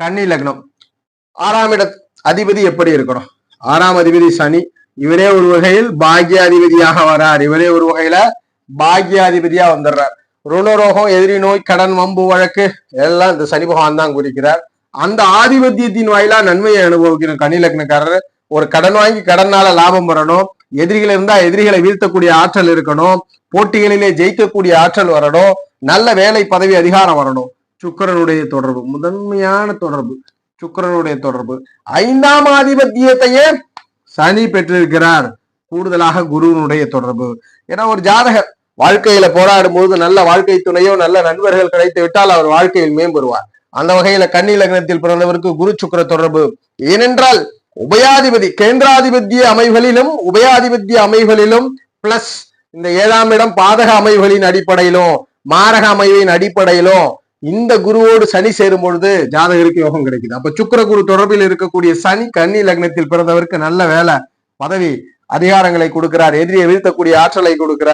கன்னி லக்னம். 6ஆம் இட அதிபதி எப்படி இருக்கணும்? 6ஆம் அதிபதி சனி. இவரே ஒரு வகையில் பாக்யாதிபதியாக வரார். இவரே ஒரு வகையில பாக்யாதிபதியா வந்துடுறார். ருணரோகம், எதிரி நோய், கடன், வம்பு, வழக்கு எல்லாம் இந்த சனி பகவான் தான் குறிக்கிறார். அந்த ஆதிபத்தியத்தின் வாயிலா நன்மையை அனுபவிக்கணும் கன்னி லக்னக்காரர். ஒரு கடன் வாங்கி கடனால லாபம் வரணும். எதிரிகள் இருந்தா எதிரிகளை வீழ்த்தக்கூடிய ஆற்றல் இருக்கணும். போட்டிகளிலே ஜெயிக்கக்கூடிய ஆற்றல் வரணும். நல்ல வேலை, பதவி, அதிகாரம் வரணும். சுக்கிரனுடைய தொடர்பு, முதன்மையான தொடர்பு சுக்கிரனுடைய தொடர்பு. 5ஆம் ஆதிபத்தியத்தையே சனி பெற்றிருக்கிறார். கூடுதலாக குருவனுடைய தொடர்பு. ஏன்னா ஒரு ஜாதகர் வாழ்க்கையில போராடும் போது நல்ல வாழ்க்கை துணையோ நல்ல நண்பர்கள் கிடைத்து விட்டால் அவர் வாழ்க்கையில் மேம்படுவார். அந்த வகையில கன்னி லக்னத்தில் பிறந்தவருக்கு குரு சுக்கிர தொடர்பு. ஏனென்றால் உபயாதிபதி கேந்திராதிபத்திய அமைவுகளிலும் உபயாதிபத்திய அமைவுகளிலும் பிளஸ் இந்த 7ஆம் இடம் பாதக அமைவுகளின் அடிப்படையிலும் மாரக அமைவின் அடிப்படையிலும் இந்த குருவோடு சனி சேரும் பொழுது ஜாதகருக்கு யோகம் கிடைக்குது. அப்ப சுக்கிர குரு தொடர்பில் இருக்கக்கூடிய சனி கன்னி லக்னத்தில் பிறந்தவருக்கு நல்ல வேலை, பதவி, அதிகாரங்களை கொடுக்கிறார். எதிரியை வீழ்த்தக்கூடிய ஆற்றலை கொடுக்கிறார்.